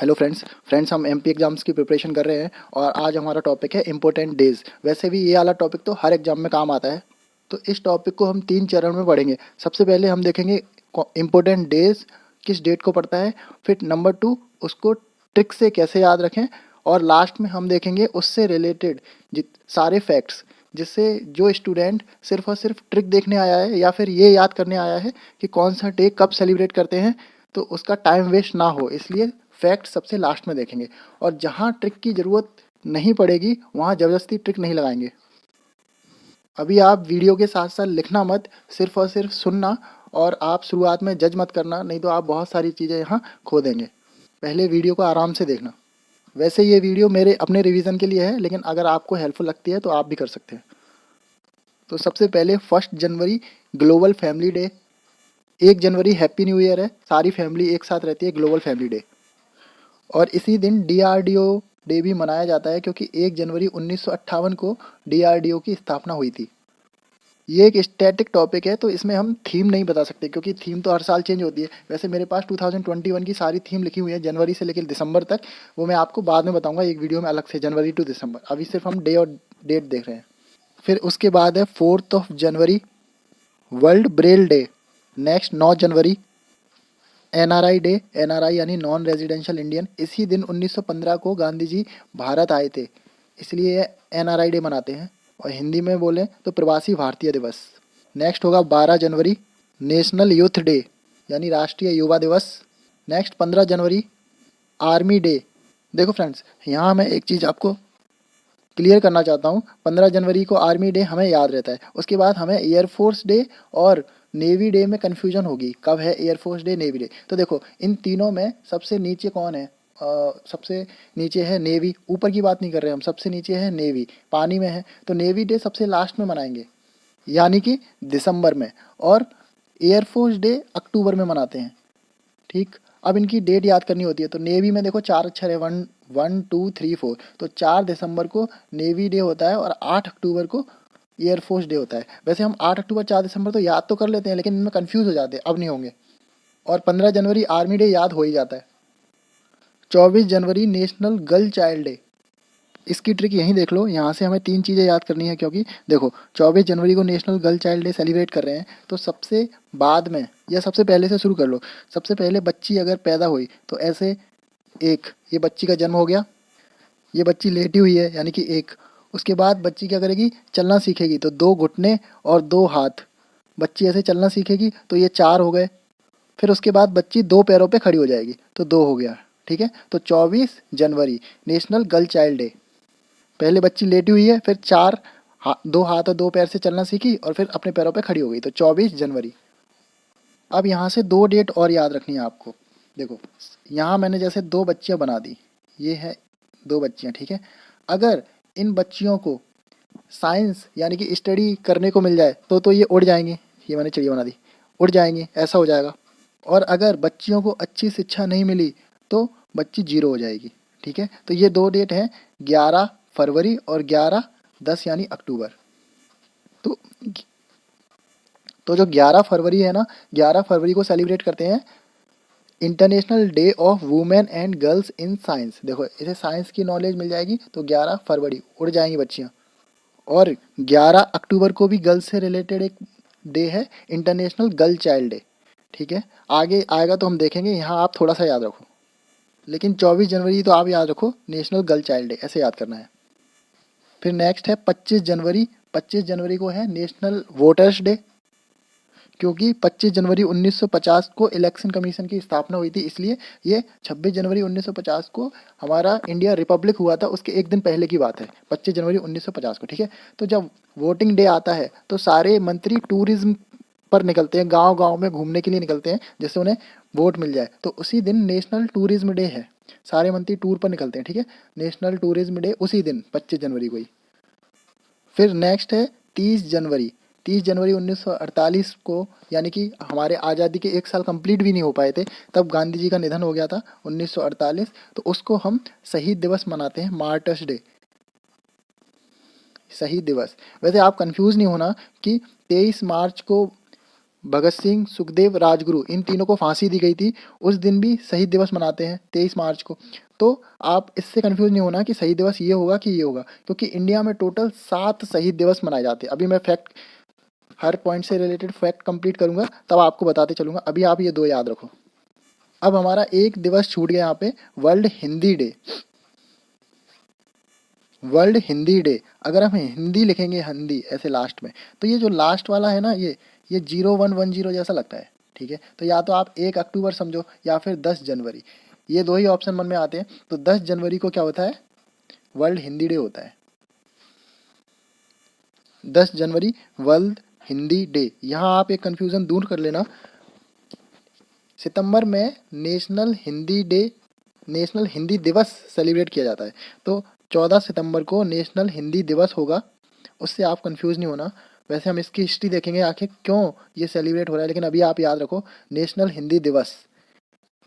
Hello friends हम MP exams की preparation कर रहे हैं और आज हमारा टॉपिक है इम्पोर्टेंट डेज। वैसे भी ये वाला टॉपिक तो हर एग्जाम में काम आता है। तो इस टॉपिक को हम 3 चरण में पढ़ेंगे। सबसे पहले हम देखेंगे इम्पोर्टेंट डेज किस डेट को पड़ता है, फिर नंबर 2 उसको ट्रिक से कैसे याद रखें, और लास्ट में हम देखेंगे उससे रिलेटेड सारे फैक्ट्स, जिससे जो स्टूडेंट सिर्फ और सिर्फ ट्रिक देखने आया है या फिर ये याद करने आया है कि कौन सा डे कब सेलिब्रेट करते हैं, तो उसका टाइम वेस्ट ना हो, इसलिए फैक्ट सबसे लास्ट में देखेंगे। और जहाँ ट्रिक की ज़रूरत नहीं पड़ेगी वहाँ ज़बरदस्ती ट्रिक नहीं लगाएंगे। अभी आप वीडियो के साथ साथ लिखना मत, सिर्फ और सिर्फ सुनना, और आप शुरुआत में जज मत करना, नहीं तो आप बहुत सारी चीज़ें यहाँ खो देंगे। पहले वीडियो को आराम से देखना। वैसे ये वीडियो मेरे अपने रिवीजन के लिए है, लेकिन अगर आपको हेल्पफुल लगती है तो आप भी कर सकते हैं। तो सबसे पहले 1 जनवरी ग्लोबल फैमिली डे। 1 जनवरी हैप्पी न्यू ईयर है, सारी फैमिली एक साथ रहती है, ग्लोबल फैमिली डे। और इसी दिन डीआरडीओ डे भी मनाया जाता है, क्योंकि 1 जनवरी 1958 को डीआरडीओ की स्थापना हुई थी। ये एक स्टैटिक टॉपिक है, तो इसमें हम थीम नहीं बता सकते, क्योंकि थीम तो हर साल चेंज होती है। वैसे मेरे पास 2021 की सारी थीम लिखी हुई है, जनवरी से लेकर दिसंबर तक। वो मैं आपको बाद में बताऊंगा एक वीडियो में अलग से, जनवरी टू दिसंबर। अभी सिर्फ हम डे और डेट देख रहे हैं। फिर उसके बाद है 4 जनवरी वर्ल्ड ब्रेल डे। नेक्स्ट 9 जनवरी एनआरआई डे। एनआरआई यानी नॉन रेजिडेंशियल इंडियन। इसी दिन 1915 को गांधी जी भारत आए थे, इसलिए एनआरआई डे मनाते हैं। और हिंदी में बोलें तो प्रवासी भारतीय दिवस। नेक्स्ट होगा 12 जनवरी नेशनल यूथ डे यानी राष्ट्रीय युवा दिवस। नेक्स्ट 15 जनवरी आर्मी डे। देखो फ्रेंड्स, यहाँ मैं एक चीज़ आपको क्लियर करना चाहता हूँ। 15 जनवरी को आर्मी डे हमें याद रहता है, उसके बाद हमें एयरफोर्स डे और नेवी डे में कन्फ्यूजन होगी कब है एयरफोर्स डे नेवी डे। तो देखो, इन तीनों में सबसे नीचे कौन है? सबसे नीचे है नेवी। ऊपर की बात नहीं कर रहे हम, सबसे नीचे है नेवी, पानी में है। तो नेवी डे सबसे लास्ट में मनाएंगे, यानी कि दिसंबर में। और एयरफोर्स डे अक्टूबर में मनाते हैं। ठीक, अब इनकी डेट याद करनी होती है। तो नेवी में देखो 4 अक्षर है, 1 1 2 3 4। तो 4 दिसंबर को नेवी डे होता है और 8 अक्टूबर को एयरफोर्स डे होता है। वैसे हम 8 अक्टूबर 4 दिसंबर तो याद तो कर लेते हैं, लेकिन इनमें कन्फ्यूज़ हो जाते हैं, अब नहीं होंगे। और 15 जनवरी आर्मी डे याद हो ही जाता है। 24 जनवरी नेशनल गर्ल चाइल्ड डे। इसकी ट्रिक यहीं देख लो, यहाँ से हमें 3 चीज़ें याद करनी है, क्योंकि देखो 24 जनवरी को national girl child day celebrate कर रहे हैं, तो सबसे बाद में या सबसे पहले से शुरू कर लो। सबसे पहले बच्ची अगर पैदा हुई तो ऐसे एक, ये बच्ची का जन्म हो गया। ये बच्ची लेटी हुई है यानी कि एक। उसके बाद बच्ची क्या करेगी? चलना सीखेगी, तो 2 घुटने और 2 हाथ। बच्ची ऐसे चलना सीखेगी तो ये 4 हो गए। फिर उसके बाद बच्ची 2 पैरों पे खड़ी हो जाएगी, तो 2 हो गया। ठीक है, तो 24 जनवरी नेशनल गर्ल चाइल्ड डे। पहले बच्ची लेटी हुई है, फिर 2 हाथ और 2 पैर से चलना सीखी और फिर अपने पैरों पे खड़ी हो गई, तो 24 जनवरी। अब यहाँ से 2 डेट और याद रखनी है आपको। देखो, यहाँ मैंने जैसे 2 बच्चियाँ बना दी, ये है 2 बच्चियाँ, ठीक है। अगर इन बच्चियों को साइंस यानी कि स्टडी करने को मिल जाए तो ये उड़ जाएंगी। ये मैंने चिड़िया बना दी, उड़ जाएंगी, ऐसा हो जाएगा। और अगर बच्चियों को अच्छी शिक्षा नहीं मिली तो बच्ची 0 हो जाएगी। ठीक है, तो ये 2 डेट हैं, 11 फरवरी और 11/10 यानी अक्टूबर। तो जो 11 फरवरी है ना, 11 फरवरी को सेलिब्रेट करते हैं international day of women and girls in science. देखो, इसे साइंस की नॉलेज मिल जाएगी, तो 11 फरवरी उड़ जाएंगी बच्चियाँ। और 11 अक्टूबर को भी गर्ल्स से रिलेटेड एक डे है, इंटरनेशनल गर्ल चाइल्ड डे। ठीक है, आगे आएगा तो हम देखेंगे, यहाँ आप थोड़ा सा याद रखो। लेकिन 24 जनवरी तो आप याद रखो, नेशनल गर्ल चाइल्ड डे, ऐसे याद करना है। फिर नेक्स्ट है 25 जनवरी। 25 जनवरी को है नेशनल वोटर्स डे, क्योंकि 25 जनवरी 1950 को इलेक्शन कमीशन की स्थापना हुई थी, इसलिए ये 26 जनवरी 1950 को हमारा इंडिया रिपब्लिक हुआ था, उसके एक दिन पहले की बात है, 25 जनवरी 1950 को। ठीक है, तो जब वोटिंग डे आता है तो सारे मंत्री टूरिज्म पर निकलते हैं, गांव गांव में घूमने के लिए निकलते हैं, जिससे उन्हें वोट मिल जाए। तो उसी दिन नेशनल टूरिज्म डे है, सारे मंत्री टूर पर निकलते हैं। ठीक है, नेशनल टूरिज्म डे उसी दिन 25 जनवरी को ही। फिर नेक्स्ट है 30 जनवरी। 30 जनवरी 1948 को, यानी कि हमारे आज़ादी के 1 साल कंप्लीट भी नहीं हो पाए थे, तब गांधी जी का निधन हो गया था 1948। तो उसको हम शहीद दिवस मनाते हैं, मार्टर्स डे, शहीद दिवस। वैसे आप कंफ्यूज नहीं होना कि 23 मार्च को भगत सिंह, सुखदेव, राजगुरु इन तीनों को फांसी दी गई थी। उस दिन भी शहीद दिवस मनाते हैं 23 मार्च को। तो आप इससे कंफ्यूज नहीं होना कि शहीद दिवस ये होगा कि ये होगा, क्योंकि इंडिया में टोटल 7 शहीद दिवस मनाए जाते हैं। अभी मैं फैक्ट, हर पॉइंट से रिलेटेड फैक्ट कंप्लीट करूंगा तब आपको बताते चलूंगा। अभी आप ये 2 याद रखो। अब हमारा एक दिवस छूट गया यहाँ पे, world Hindi day. World Hindi day, अगर हम हिंदी लिखेंगे, हिंदी ऐसे लास्ट में, तो ये जो लास्ट वाला है ना, ये 0110 जैसा लगता है। ठीक है, तो या तो आप 1 अक्टूबर समझो या फिर 10 जनवरी, ये 2 ही ऑप्शन मन में आते हैं। तो 10 जनवरी को क्या होता है, वर्ल्ड हिंदी डे होता है। 10 जनवरी वर्ल्ड हिंदी डे। यहाँ आप एक कन्फ्यूज़न दूर कर लेना। सितंबर में national Hindi day, national Hindi दिवस सेलिब्रेट किया जाता है। तो 14 सितंबर को नेशनल हिंदी दिवस होगा, उससे आप कंफ्यूज नहीं होना। वैसे हम इसकी हिस्ट्री देखेंगे आखिर क्यों ये सेलिब्रेट हो रहा है, लेकिन अभी आप याद रखो नेशनल हिंदी दिवस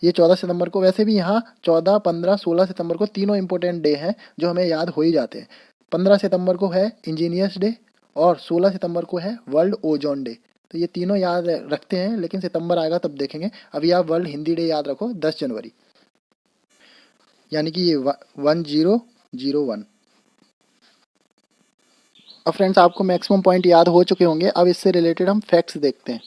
ये 14 सितंबर को। वैसे भी यहाँ 14, 15, 16 सितंबर को तीनों इंपॉर्टेंट डे हैं जो हमें याद हो ही जाते हैं। 15 सितंबर को है इंजीनियर्स डे और 16 सितंबर को है वर्ल्ड ओजोन डे। तो ये तीनों याद रखते हैं, लेकिन सितंबर आएगा तब देखेंगे। अभी आप वर्ल्ड हिंदी डे याद रखो 10 जनवरी, यानी कि ये 1001। अब फ्रेंड्स आपको मैक्सिमम पॉइंट याद हो चुके होंगे। अब इससे रिलेटेड हम फैक्ट्स देखते हैं।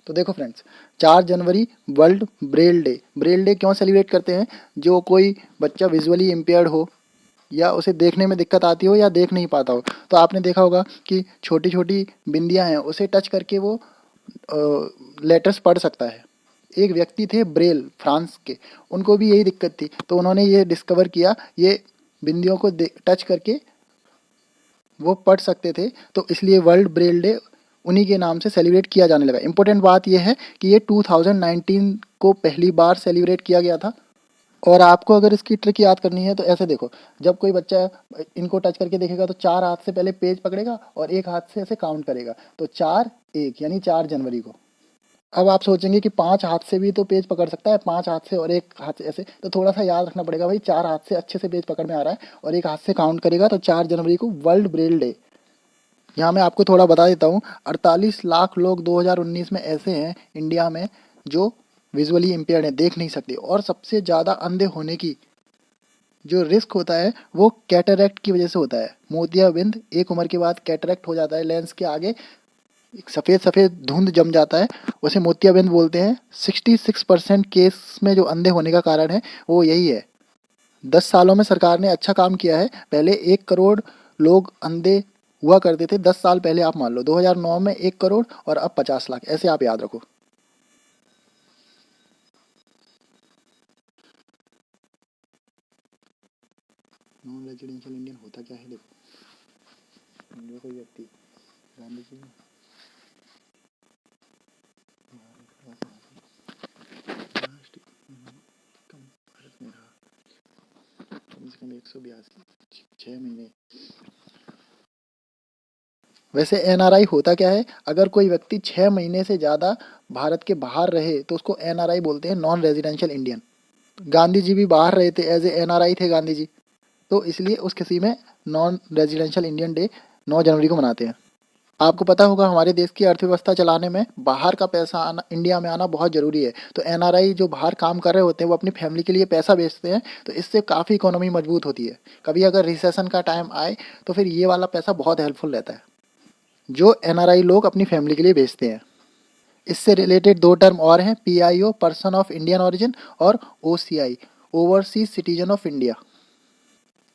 तो देखो फ्रेंड्स, 4 जनवरी world Braille day. Braille day क्यों सेलिब्रेट करते हैं, जो कोई बच्चा विजुअली इम्पेयर्ड हो या उसे देखने में दिक्कत आती हो या देख नहीं पाता हो, तो आपने देखा होगा कि छोटी छोटी बिंदियां हैं, उसे टच करके वो लेटर्स पढ़ सकता है। एक व्यक्ति थे ब्रेल, फ्रांस के, उनको भी यही दिक्कत थी, तो उन्होंने ये डिस्कवर किया, ये बिंदियों को टच करके वो पढ़ सकते थे, तो इसलिए वर्ल्ड ब्रेल डे उन्हीं के नाम से सेलिब्रेट किया जाने लगा। इम्पोर्टेंट बात यह है कि ये 2019 को पहली बार सेलिब्रेट किया गया था। और आपको अगर इसकी ट्रिक याद करनी है तो ऐसे देखो, जब कोई बच्चा इनको टच करके देखेगा तो 4 हाथ से पहले पेज पकड़ेगा और 1 हाथ से ऐसे काउंट करेगा, तो 4 1 यानी 4 जनवरी को। अब आप सोचेंगे कि 5 हाथ से भी तो पेज पकड़ सकता है, 5 हाथ से और 1 हाथ से ऐसे, तो थोड़ा सा याद रखना पड़ेगा भाई, 4 हाथ से अच्छे से पेज पकड़ में आ रहा है और 1 हाथ से काउंट करेगा, तो 4 जनवरी को वर्ल्ड ब्रेल डे। यहाँ मैं आपको थोड़ा बता देता हूँ, 48 लाख लोग 2019 में ऐसे हैं इंडिया में जो विजुअली इम्पेयर्ड हैं, देख नहीं सकते। और सबसे ज़्यादा अंधे होने की जो रिस्क होता है वो कैटरैक्ट की वजह से होता है। मोतियाबिंद एक उम्र के बाद कैटरैक्ट हो जाता है, लेंस के आगे एक सफ़ेद सफ़ेद धुंध जम जाता है, उसे मोतियाबिंद बोलते हैं। 66% केस में जो अंधे होने का कारण है वो यही है। 10 सालों में सरकार ने अच्छा काम किया है। पहले 1 करोड़ लोग अंधे हुआ करते थे, 10 साल पहले आप मान लो 2009 में 1 करोड़ और अब 50 लाख, ऐसे आप याद रखो। नॉन रेजिडेंशियल इंडियन होता क्या है, देखो इंडिया कोई व्यक्ति गांधी जी कम भारत में रहा कम से कम 182 6 महीने। वैसे एनआरआई होता क्या है, अगर कोई व्यक्ति 6 महीने से ज़्यादा भारत के बाहर रहे तो उसको एनआरआई बोलते हैं, non residential Indian. Gandhi ji भी बाहर रहे थे, एज ए एनआरआई थे गांधी जी, तो इसलिए उस किसी में नॉन रेजिडेंशियल इंडियन डे 9 जनवरी को मनाते हैं। आपको पता होगा हमारे देश की अर्थव्यवस्था चलाने में बाहर का पैसा आना, इंडिया में आना बहुत ज़रूरी है। तो एनआरआई जो बाहर काम कर रहे होते हैं वो अपनी फैमिली के लिए पैसा भेजते हैं, तो इससे काफ़ी इकोनॉमी मजबूत होती है। कभी अगर रिसेशन का टाइम आए तो फिर ये वाला पैसा बहुत हेल्पफुल रहता है जो एनआरआई लोग अपनी फैमिली के लिए भेजते हैं। इससे रिलेटेड 2 टर्म और हैं, PIO person of Indian origin और OCI overseas citizen of India.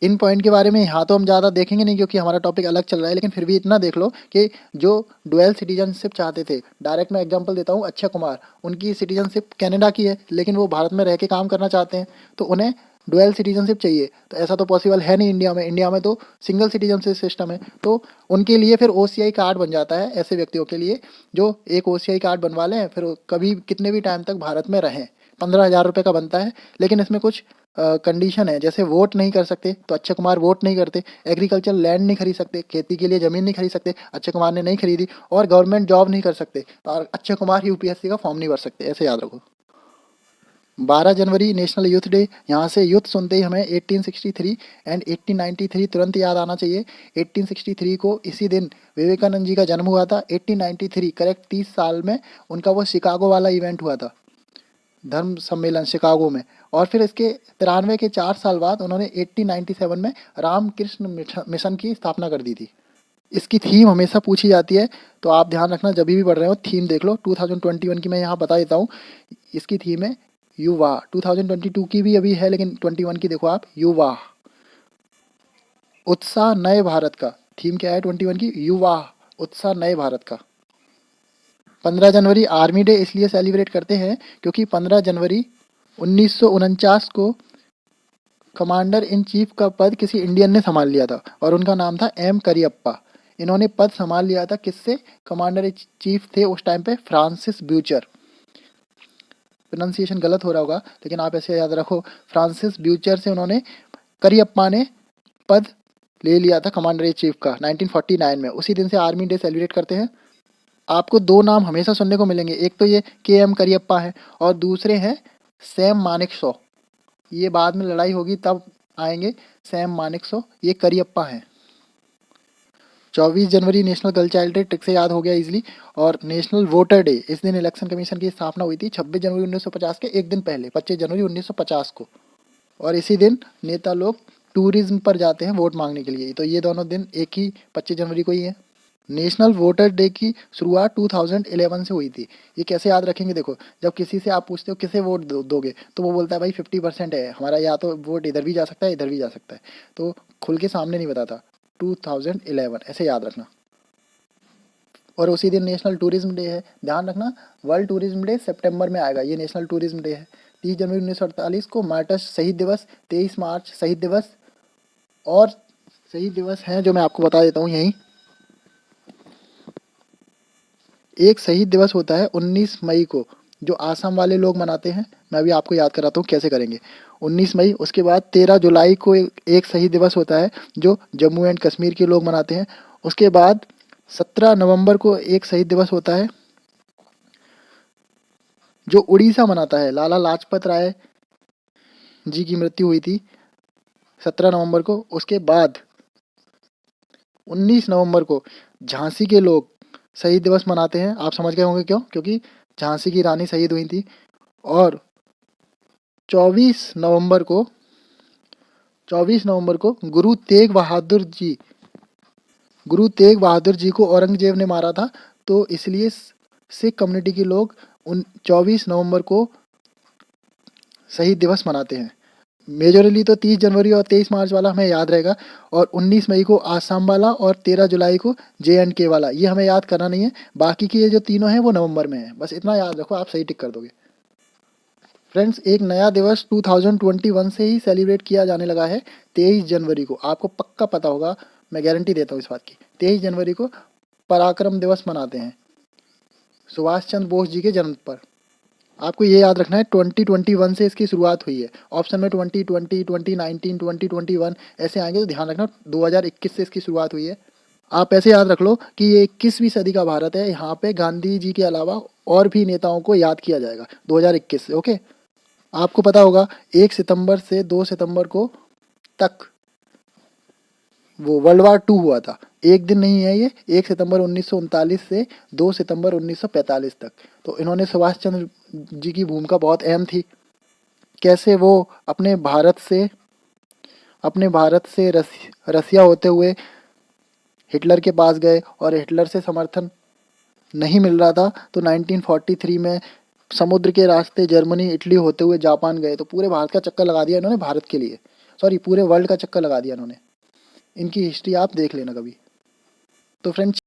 इन पॉइंट के बारे में यहाँ तो हम ज़्यादा देखेंगे नहीं क्योंकि हमारा टॉपिक अलग चल रहा है, लेकिन फिर भी इतना देख लो कि जो डुअल सिटीजनशिप चाहते थे, डायरेक्ट मैं एग्जांपल देता हूँ, अक्षय कुमार, उनकी सिटीजनशिप कनाडा की है लेकिन वो भारत में रह के काम करना चाहते हैं, तो उन्हें डुअल सिटीजनशिप चाहिए। तो ऐसा तो पॉसिबल है नहीं इंडिया में, इंडिया में तो सिंगल सिटीजनशिप सिस्टम है। तो उनके लिए फिर ओसीआई कार्ड बन जाता है, ऐसे व्यक्तियों के लिए जो एक ओसीआई कार्ड बनवा लें, फिर वो कभी कितने भी टाइम तक भारत में रहें। 15,000 रुपये का बनता है, लेकिन इसमें कुछ कंडीशन है, जैसे वोट नहीं कर सकते, तो अक्षय कुमार वोट नहीं करते, एग्रीकल्चर लैंड नहीं खरीद सकते, खेती के लिए ज़मीन नहीं खरीद सकते, अक्षय कुमार ने नहीं खरीदी, और गवर्नमेंट जॉब नहीं कर सकते, और अक्षय कुमार यूपीएससी का फॉर्म नहीं भर सकते, ऐसे याद रखो। 12 जनवरी नेशनल यूथ डे। यहाँ से यूथ सुनते ही हमें 1863 एंड 1893 तुरंत याद आना चाहिए। 1863 को इसी दिन विवेकानंद जी का जन्म हुआ था। 1893 करेक्ट 30 साल में उनका वो शिकागो वाला इवेंट हुआ था, धर्म सम्मेलन शिकागो में। और फिर इसके 93 के 4 साल बाद उन्होंने 1897 में रामकृष्ण मिशन की स्थापना कर दी थी। इसकी थीम हमेशा पूछी जाती है, तो आप ध्यान रखना जब भी पढ़ रहे हो थीम देख लो। 2021 की मैं यहाँ बता देता हूँ, इसकी थीम है युवा। 2022 की भी अभी है, लेकिन 21 की देखो आप, युवा उत्साह नए भारत का। थीम क्या है 21 की? युवा उत्साह नए भारत का। 15 जनवरी आर्मी डे इसलिए सेलिब्रेट करते हैं क्योंकि 15 जनवरी 1949 को कमांडर इन चीफ का पद किसी इंडियन ने संभाल लिया था और उनका नाम था एम करियप्पा। इन्होंने पद संभाल लिया था किससे? कमांडर इन चीफ थे उस टाइम पे फ्रांसिस ब्यूचर। प्रोनाउंसिएशन गलत हो रहा होगा, लेकिन आप ऐसे याद रखो, फ्रांसिस ब्यूचर से उन्होंने, करियप्पा ने पद ले लिया था कमांडर इन चीफ का 1949 में। उसी दिन से आर्मी डे सेलिब्रेट करते हैं। आपको दो नाम हमेशा सुनने को मिलेंगे, एक तो ये के एम करियप्पा है और दूसरे हैं सैम मानेकशॉ। ये बाद में लड़ाई होगी तब आएंगे सैम मानेकशॉ, ये करियप्पा हैं। 24 जनवरी national girl child day trick से याद हो गया इजीली। और नेशनल वोटर डे, इस दिन इलेक्शन कमीशन की स्थापना हुई थी 26 जनवरी 1950 के एक दिन पहले, 25 जनवरी 1950 को। और इसी दिन नेता लोग टूरिज्म पर जाते हैं वोट मांगने के लिए, तो ये दोनों दिन एक ही 25 जनवरी को ही है। नेशनल वोटर डे की शुरुआत 2011 से हुई थी। ये कैसे याद रखेंगे? देखो, जब किसी से आप पूछते हो किसे वोट दोगे, तो वो बोलता है भाई 50% है हमारा, या तो वोट इधर भी जा सकता है इधर भी जा सकता है, तो खुल के सामने नहीं बताता। 2011 ऐसे याद रखना। और उसी दिन नेशनल टूरिज्म डे है, ध्यान रखना। वर्ल्ड टूरिज्म डे सितंबर में आएगा, ये नेशनल टूरिज्म डे है। 30 जनवरी 1948 को मार्टस शहीद दिवस, 23 मार्च शहीद दिवस। और शहीद दिवस हैं जो मैं आपको बता देता हूँ यहीं। एक शहीद दिवस होता है 19 मई को, जो आसाम वाले लोग मनाते हैं। मैं भी आपको याद कराता हूँ कैसे करेंगे। 19 मई, उसके बाद 13 जुलाई को एक शहीद दिवस होता है जो जम्मू एंड कश्मीर के लोग मनाते हैं। उसके बाद 17 नवंबर को एक शहीद दिवस होता है जो उड़ीसा मनाता है। लाला लाजपत राय जी की मृत्यु हुई थी 17 नवंबर को। उसके बाद 19 नवंबर को झांसी के लोग शहीद दिवस मनाते हैं। आप समझ गए होंगे क्यों, क्योंकि झांसी की रानी शहीद हुई थी। और 24 नवंबर को गुरु तेग बहादुर जी को औरंगजेब ने मारा था, तो इसलिए सिख कम्युनिटी के लोग 24 नवंबर को शहीद दिवस मनाते हैं। मेजरली तो 30 जनवरी और 23 मार्च वाला हमें याद रहेगा, और 19 मई को आसाम वाला और 13 जुलाई को JNK वाला, ये हमें याद करना नहीं है। बाकी की ये जो तीनों हैं वो नवंबर में है, बस इतना याद रखो, आप सही टिक कर दोगे। फ्रेंड्स, एक नया दिवस 2021 से ही सेलिब्रेट किया जाने लगा है 23 जनवरी को। आपको पक्का पता होगा, मैं गारंटी देता हूँ इस बात की। 23 जनवरी को पराक्रम दिवस मनाते हैं सुभाष चंद्र बोस जी के जन्म पर। आपको ये याद रखना है 2021 से इसकी शुरुआत हुई है। ऑप्शन में 2020, 2019, 2021 ऐसे आएंगे, तो ध्यान रखना 2021 से इसकी शुरुआत हुई है। आप ऐसे याद रख लो कि ये 21वीं सदी का भारत है, यहाँ पे गांधी जी के अलावा और भी नेताओं को याद किया जाएगा 2021 से। ओके, आपको पता होगा 1 सितंबर से 2 सितंबर को तक वो वर्ल्ड वार 2 हुआ था। एक दिन नहीं है ये, 1 सितंबर 1939 से 2 सितंबर 1945 तक। तो इन्होंने, सुभाष चंद्र जी की भूमिका बहुत अहम थी। कैसे वो अपने भारत से रसिया होते हुए हिटलर के पास गए, और हिटलर से समर्थन नहीं मिल रहा था, तो 1943 में समुद्र के रास्ते जर्मनी इटली होते हुए जापान गए। तो पूरे भारत का चक्कर लगा दिया इन्होंने, भारत के लिए, सॉरी पूरे वर्ल्ड का चक्कर लगा दिया इन्होंने। इनकी हिस्ट्री आप देख लेना कभी। तो फ्रेंड्स,